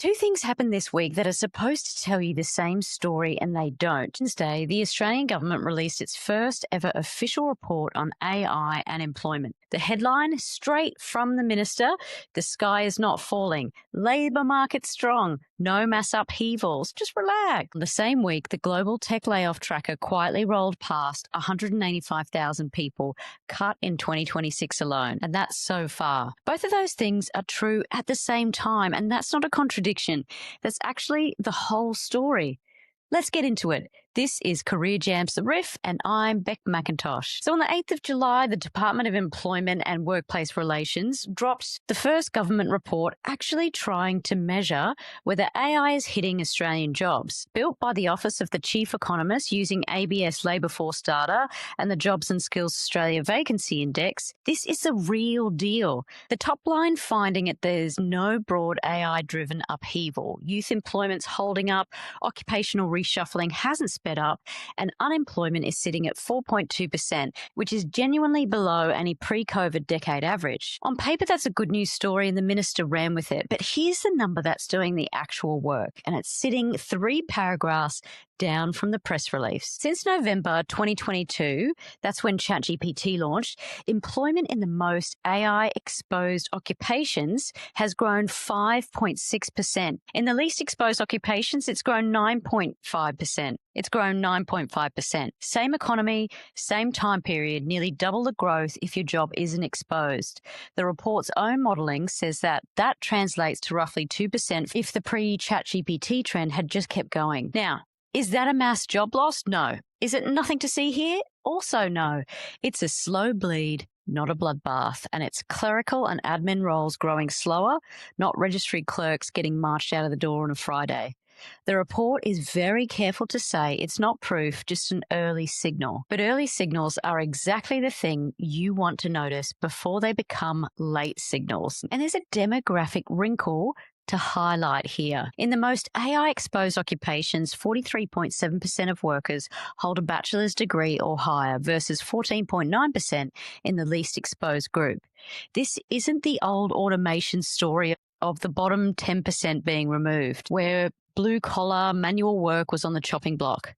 Two things happened this week that are supposed to tell you the same story and they don't. Wednesday, the Australian government released its first ever official report on AI and employment. The headline, straight from the minister, the sky is not falling, labour market strong, no mass upheavals, just relax. The same week, the global tech layoff tracker quietly rolled past 185,000 people cut in 2026 alone, and that's so far. Both of those things are true at the same time, and that's not a contradiction. That's actually the whole story. Let's get into it. This is Career Jams The Riff, and I'm Beck McIntosh. So on the 8th of July, the Department of Employment and Workplace Relations dropped the first government report actually trying to measure whether AI is hitting Australian jobs. Built by the Office of the Chief Economist using ABS labour force data and the Jobs and Skills Australia Vacancy Index, this is the real deal. The top line finding it, there's no broad AI-driven upheaval. Youth employment's holding up, occupational reshuffling hasn't sped up, and unemployment is sitting at 4.2%, which is genuinely below any pre-COVID decade average. On paper, that's a good news story and the minister ran with it, but here's the number that's doing the actual work, and it's sitting 3 paragraphs down from the press release. Since November 2022, that's when ChatGPT launched, employment in the most AI-exposed occupations has grown 5.6%. In the least exposed occupations, it's grown 9.5%. It's grown 9.5%. Same economy, same time period, nearly double the growth if your job isn't exposed. The report's own modelling says that translates to roughly 2% if the pre-ChatGPT trend had just kept going. Now, is that a mass job loss? No. Is it nothing to see here? Also no. It's a slow bleed, not a bloodbath, and it's clerical and admin roles growing slower, not registry clerks getting marched out of the door on a Friday. The report is very careful to say it's not proof, just an early signal. But early signals are exactly the thing you want to notice before they become late signals. And there's a demographic wrinkle to highlight here. In the most AI-exposed occupations, 43.7% of workers hold a bachelor's degree or higher versus 14.9% in the least exposed group. This isn't the old automation story of the bottom 10% being removed, where blue-collar manual work was on the chopping block.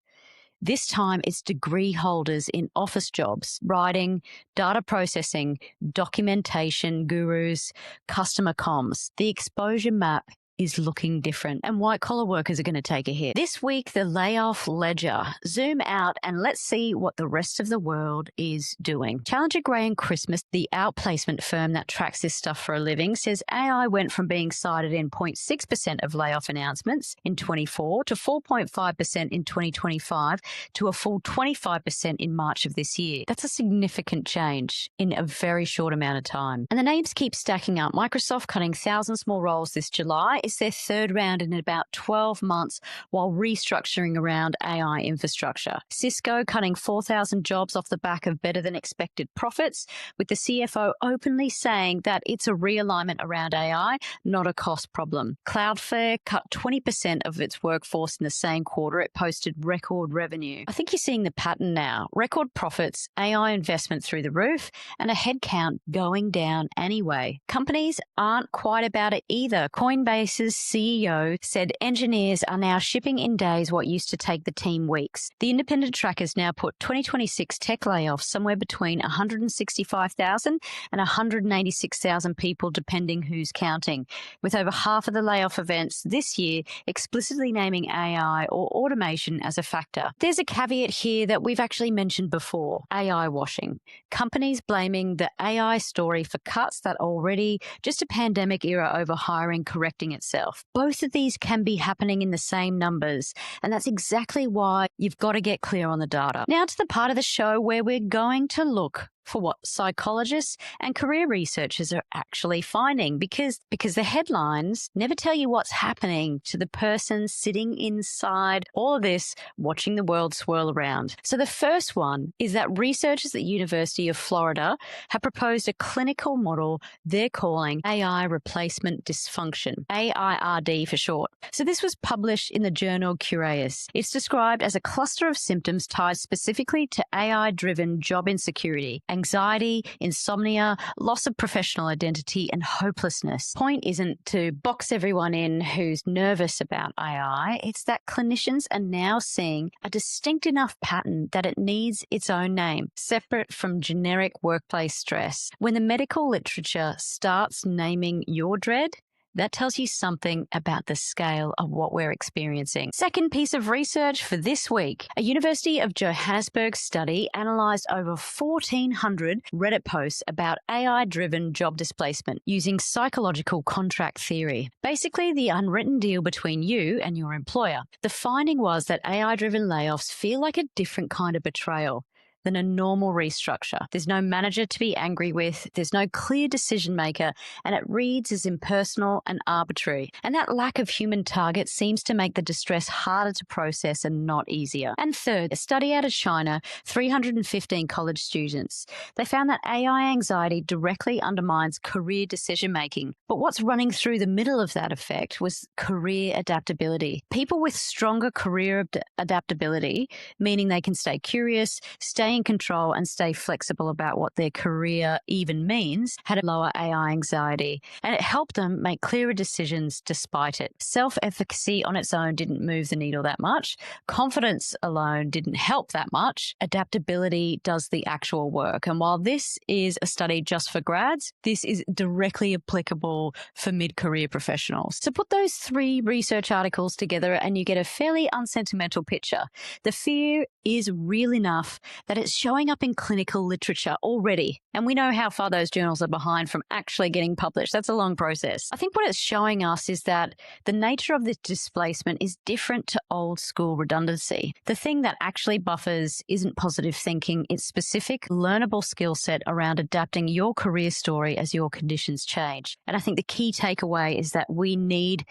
This time, it's degree holders in office jobs, writing, data processing, documentation gurus, customer comms. The exposure map is looking different, and white-collar workers are going to take a hit. This week, the layoff ledger. Zoom out and let's see what the rest of the world is doing. Challenger Gray and Christmas, the outplacement firm that tracks this stuff for a living, says AI went from being cited in 0.6% of layoff announcements in 24 to 4.5% in 2025 to a full 25% in March of this year. That's a significant change in a very short amount of time. And the names keep stacking up. Microsoft cutting thousands more roles this July. It's their third round in about 12 months while restructuring around AI infrastructure. Cisco cutting 4,000 jobs off the back of better than expected profits, with the CFO openly saying that it's a realignment around AI, not a cost problem. Cloudflare cut 20% of its workforce in the same quarter. It posted record revenue. I think you're seeing the pattern now. Record profits, AI investment through the roof, and a headcount going down anyway. Companies aren't quite about it either. Coinbase's CEO said engineers are now shipping in days what used to take the team weeks. The independent trackers now put 2026 tech layoffs somewhere between 165,000 and 186,000 people, depending who's counting, with over half of the layoff events this year explicitly naming AI or automation as a factor. There's a caveat here that we've actually mentioned before, AI washing. Companies blaming the AI story for cuts that already just a pandemic era over hiring correcting itself. Both of these can be happening in the same numbers, and that's exactly why you've got to get clear on the data. Now to the part of the show where we're going to look for what psychologists and career researchers are actually finding, because the headlines never tell you what's happening to the person sitting inside all of this, watching the world swirl around. So the first one is that researchers at University of Florida have proposed a clinical model they're calling AI replacement dysfunction, AIRD for short. So this was published in the journal Cureus. It's described as a cluster of symptoms tied specifically to AI-driven job insecurity. anxiety, insomnia, loss of professional identity, and hopelessness. Point isn't to box everyone in who's nervous about AI. It's that clinicians are now seeing a distinct enough pattern that it needs its own name, separate from generic workplace stress. When the medical literature starts naming your dread, that tells you something about the scale of what we're experiencing. Second piece of research for this week. A University of Johannesburg study analysed over 1,400 Reddit posts about AI-driven job displacement using psychological contract theory. Basically, the unwritten deal between you and your employer. The finding was that AI-driven layoffs feel like a different kind of betrayal than a normal restructure. There's no manager to be angry with, there's no clear decision maker, and it reads as impersonal and arbitrary. And that lack of human target seems to make the distress harder to process and not easier. And third, a study out of China, 315 college students. They found that AI anxiety directly undermines career decision making. But what's running through the middle of that effect was career adaptability. People with stronger career adaptability, meaning they can stay curious, stay in control and stay flexible about what their career even means, had a lower AI anxiety, and it helped them make clearer decisions despite it. Self-efficacy on its own didn't move the needle that much. Confidence alone didn't help that much. Adaptability does the actual work. And while this is a study just for grads, this is directly applicable for mid-career professionals. So put those 3 research articles together and you get a fairly unsentimental picture. The fear is real enough that it's showing up in clinical literature already. And we know how far those journals are behind from actually getting published. That's a long process. I think what it's showing us is that the nature of this displacement is different to old school redundancy. The thing that actually buffers isn't positive thinking, it's specific, learnable skill set around adapting your career story as your conditions change. And I think the key takeaway is that we need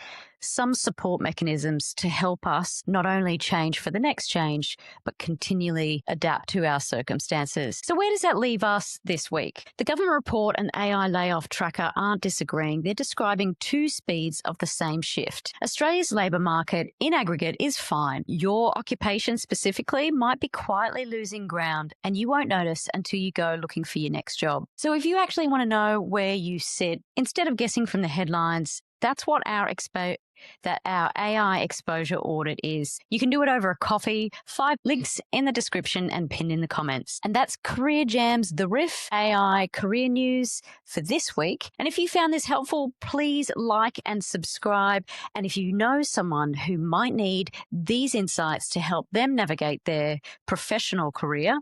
some support mechanisms to help us not only change for the next change, but continually adapt to our circumstances. So where does that leave us this week? The government report and AI layoff tracker aren't disagreeing. They're describing 2 speeds of the same shift. Australia's labour market in aggregate is fine. Your occupation specifically might be quietly losing ground and you won't notice until you go looking for your next job. So if you actually want to know where you sit, instead of guessing from the headlines, that's what our AI exposure audit is. You can do it over a coffee. 5 links in the description and pinned in the comments. And that's Career Jam's The Riff AI Career News for this week. And if you found this helpful, please like and subscribe. And if you know someone who might need these insights to help them navigate their professional career,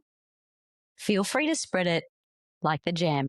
feel free to spread it like the jam.